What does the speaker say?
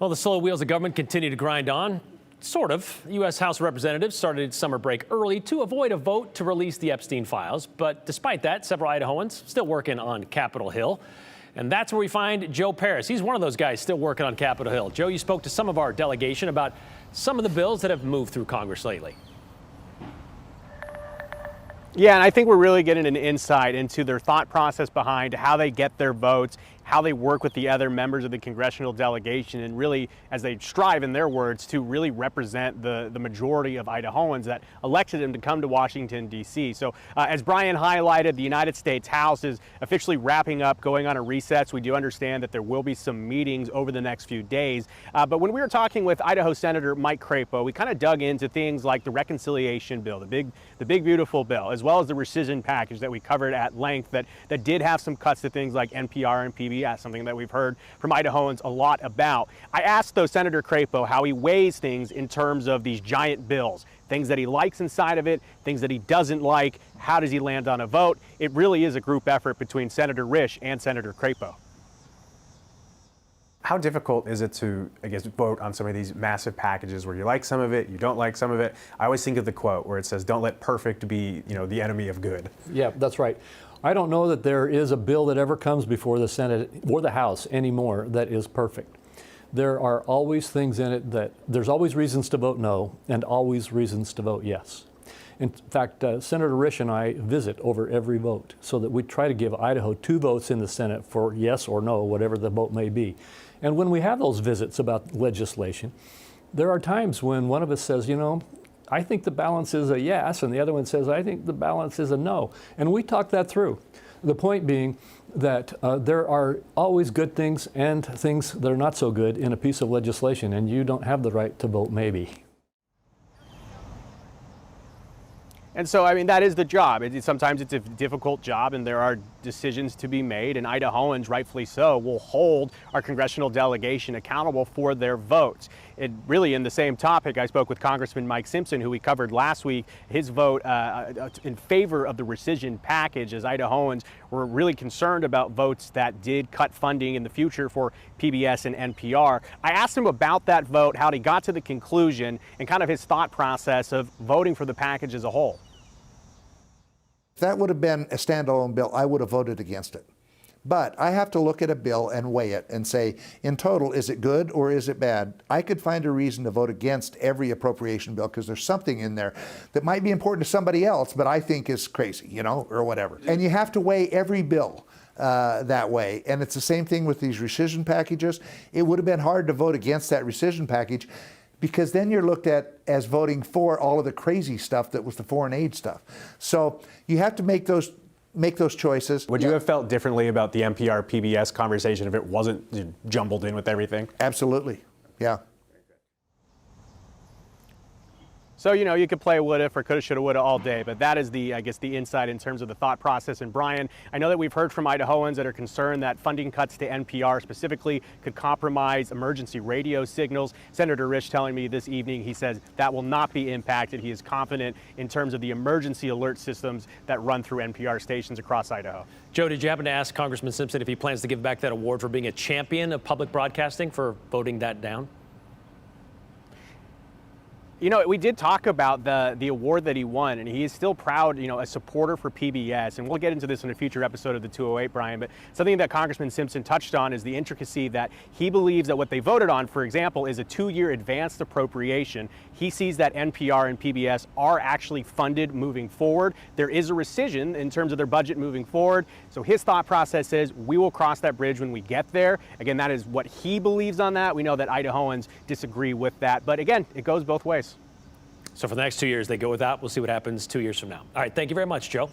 Well, the slow wheels of government continue to grind on. Sort of. U.S. House of Representatives started its summer break early to avoid a vote to release the Epstein files. But despite that, several Idahoans still working on Capitol Hill. And that's where we find Joe Paris. He's one of those guys still working on Capitol Hill. Joe, you spoke to some of our delegation about some of the bills that have moved through Congress lately. Yeah, and I think we're really getting an insight into their thought process behind how they get their votes, how they work with the other members of the congressional delegation, and really, as they strive, in their words, to really represent the majority of Idahoans that elected them to come to Washington, D.C. So as Brian highlighted, the United States House is officially wrapping up, going on a recess. We do understand that there will be some meetings over the next few days. But when we were talking with Idaho Senator Mike Crapo, we kind of dug into things like the reconciliation bill, the big beautiful bill, as well as the rescission package that we covered at length that did have some cuts to things like NPR and PBS, something that we've heard from Idahoans a lot about. I asked, though, Senator Crapo how he weighs things in terms of these giant bills, things that he likes inside of it, things that he doesn't like. How does he land on a vote? It really is a group effort between Senator Risch and Senator Crapo. How difficult is it to, I guess, vote on some of these massive packages where you like some of it, you don't like some of it? I always think of the quote where it says, "Don't let perfect be, the enemy of good." Yeah, that's right. I don't know that there is a bill that ever comes before the Senate or the House anymore that is perfect. There are always things in it that there's always reasons to vote no and always reasons to vote yes. In fact, Senator Risch and I visit over every vote so that we try to give Idaho 2 votes in the Senate for yes or no, whatever the vote may be. And when we have those visits about legislation, there are times when one of us says, I think the balance is a yes, and the other one says, I think the balance is a no. And we talk that through. The point being that there are always good things and things that are not so good in a piece of legislation, and you don't have the right to vote maybe. And so, that is the job. Sometimes it's a difficult job and there are decisions to be made, and Idahoans, rightfully so, will hold our congressional delegation accountable for their votes. Really, in the same topic, I spoke with Congressman Mike Simpson, who we covered last week, his vote in favor of the rescission package, as Idahoans were really concerned about votes that did cut funding in the future for PBS and NPR. I asked him about that vote, how he got to the conclusion, and kind of his thought process of voting for the package as a whole. If that would have been a standalone bill, I would have voted against it. But I have to look at a bill and weigh it and say, in total, is it good or is it bad? I could find a reason to vote against every appropriation bill because there's something in there that might be important to somebody else, but I think is crazy, or whatever. And you have to weigh every bill that way. And it's the same thing with these rescission packages. It would have been hard to vote against that rescission package because then you're looked at as voting for all of the crazy stuff that was the foreign aid stuff. So you have to make those choices. Would you have felt differently about the NPR PBS conversation if it wasn't jumbled in with everything? Absolutely, yeah. So, you could play what if or coulda, shoulda, woulda all day, but that is the insight in terms of the thought process. And Brian, I know that we've heard from Idahoans that are concerned that funding cuts to NPR specifically could compromise emergency radio signals. Senator Risch telling me this evening, he says that will not be impacted. He is confident in terms of the emergency alert systems that run through NPR stations across Idaho. Joe, did you happen to ask Congressman Simpson if he plans to give back that award for being a champion of public broadcasting for voting that down? We did talk about the award that he won, and he is still proud, a supporter for PBS. And we'll get into this in a future episode of the 208, Brian. But something that Congressman Simpson touched on is the intricacy that he believes that what they voted on, for example, is a 2-year advanced appropriation. He sees that NPR and PBS are actually funded moving forward. There is a rescission in terms of their budget moving forward. So his thought process is we will cross that bridge when we get there. Again, that is what he believes on that. We know that Idahoans disagree with that. But again, it goes both ways. So for the next 2 years, they go without. We'll see what happens 2 years from now. All right. Thank you very much, Joe.